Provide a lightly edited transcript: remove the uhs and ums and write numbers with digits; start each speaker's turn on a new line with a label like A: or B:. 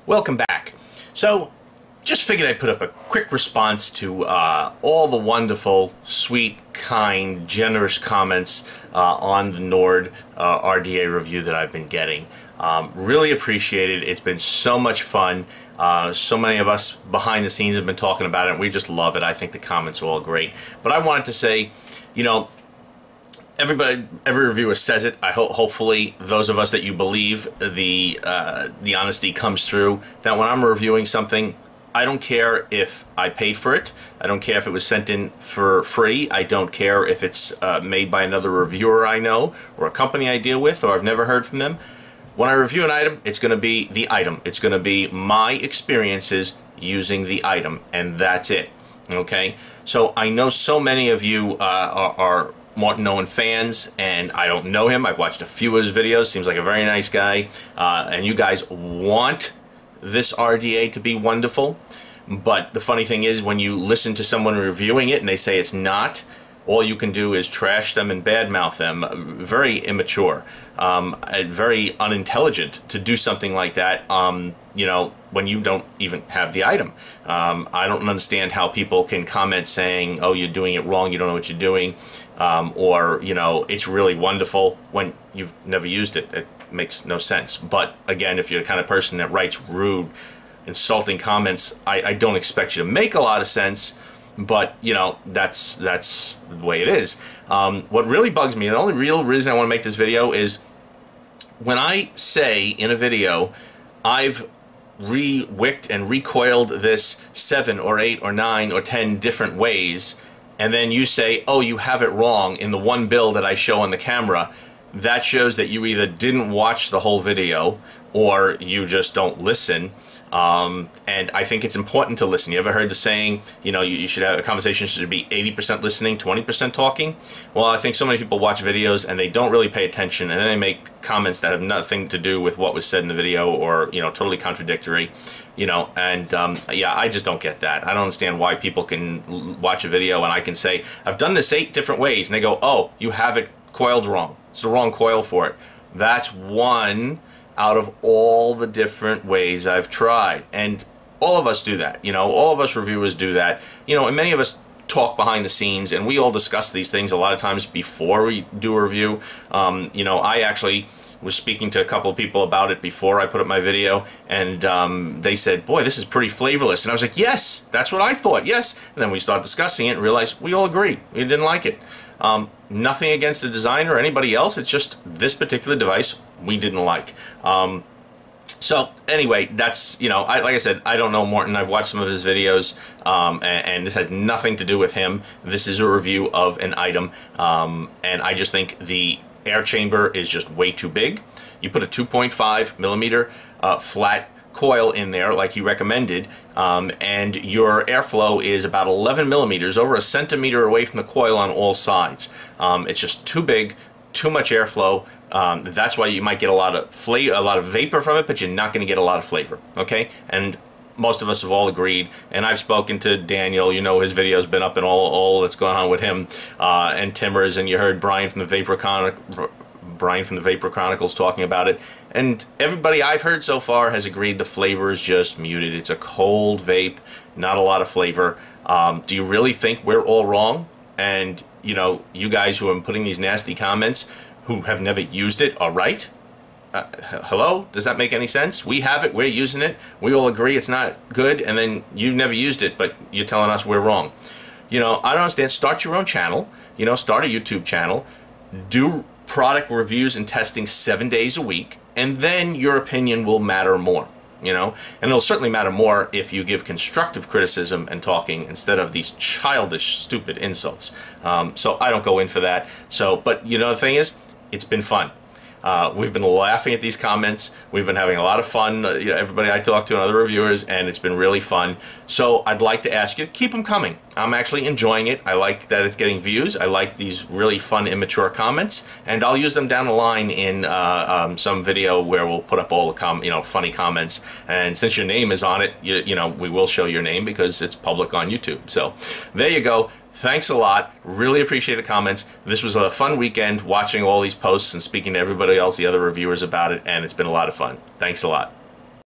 A: Welcome back. So, just figured I'd put up a quick response to all the wonderful, sweet, kind, generous comments on the NJORD RDA review that I've been getting. Really appreciate it. It's been so much fun. So many of us behind the scenes have been talking about it, and we just love it. I think the comments are all great. But I wanted to say, you know, every reviewer says it. Hopefully those of us that you believe the honesty comes through, that when I'm reviewing something, I don't care if I paid for it. I don't care if it was sent in for free. I don't care if it's made by another reviewer I know or a company I deal with or I've never heard from them. When I review an item, it's going to be the item. It's going to be my experiences using the item, and that's it. Okay? So I know so many of you are Martin Owen fans, and I don't know him. I've watched a few of his videos. Seems like a very nice guy. And you guys want this RDA to be wonderful. But the funny thing is, when you listen to someone reviewing it and they say it's not, all you can do is trash them and badmouth them. Very immature, very unintelligent to do something like that, you know, when you don't even have the item. I don't understand how people can comment saying, oh, you're doing it wrong, you don't know what you're doing, or, you know, it's really wonderful when you've never used it. It makes no sense. But again, if you're the kind of person that writes rude, insulting comments, I don't expect you to make a lot of sense. But, you know, that's the way it is. What really bugs me, the only real reason I want to make this video is when I say in a video, I've re-wicked and recoiled this 7 or 8 or 9 or 10 different ways, and then you say, oh, you have it wrong in the one bill that I show on the camera, that shows that you either didn't watch the whole video or you just don't listen. And I think it's important to listen. You ever heard the saying, you know, you should have a conversation should be 80% listening, 20% talking? Well, I think so many people watch videos and they don't really pay attention, and then they make comments that have nothing to do with what was said in the video, or, you know, totally contradictory, you know, and yeah, I just don't get that. I don't understand why people can watch a video and I can say, I've done this 8 different ways, and they go, oh, you have it coiled wrong. It's the wrong coil for it. That's one out of all the different ways I've tried. And all of us do that, you know, all of us reviewers do that, you know, and many of us talk behind the scenes, and we all discuss these things a lot of times before we do a review. You know, I actually was speaking to a couple of people about it before I put up my video, and they said, boy, this is pretty flavorless. And I was like, yes, that's what I thought, yes. And then we started discussing it and realized we all agree. We didn't like it. Nothing against the designer or anybody else, it's just this particular device we didn't like. So anyway, that's, you know, like I said, I don't know Martin. I've watched some of his videos, and this has nothing to do with him. This is a review of an item, and I just think the air chamber is just way too big. You put a 2.5 millimeter flat coil in there like you recommended, and your airflow is about 11 millimeters, over a centimeter away from the coil on all sides. It's just too big, too much airflow. That's why you might get a lot of vapor from it, but you're not going to get a lot of flavor. Okay, and most of us have all agreed, and I've spoken to Daniel. You know, his video's been up and all that's going on with him, and Timbers, and you heard Brian from the Vapor Chronicles talking about it, and everybody I've heard so far has agreed the flavor is just muted. It's a cold vape, not a lot of flavor. Do you really think we're all wrong? And, you know, you guys who are putting these nasty comments who have never used it are right? Hello? Does that make any sense? We have it, we're using it, we all agree it's not good, and then you've never used it, but you're telling us we're wrong. You know, I don't understand. Start your own channel, you know, start a YouTube channel, do product reviews and testing 7 days a week, and then your opinion will matter more, you know, and it'll certainly matter more if you give constructive criticism and talking instead of these childish, stupid insults. So I don't go in for that. So, but you know, the thing is, it's been fun. We've been laughing at these comments. We've been having a lot of fun, you know, everybody I talk to and other reviewers, and it's been really fun. So I'd like to ask you to keep them coming. I'm actually enjoying it. I like that it's getting views. I like these really fun, immature comments, and I'll use them down the line in some video where we'll put up all the funny comments. And since your name is on it, you know, we will show your name because it's public on YouTube. So there you go. Thanks a lot. Really appreciate the comments. This was a fun weekend watching all these posts and speaking to everybody else, the other reviewers about it, and it's been a lot of fun. Thanks a lot.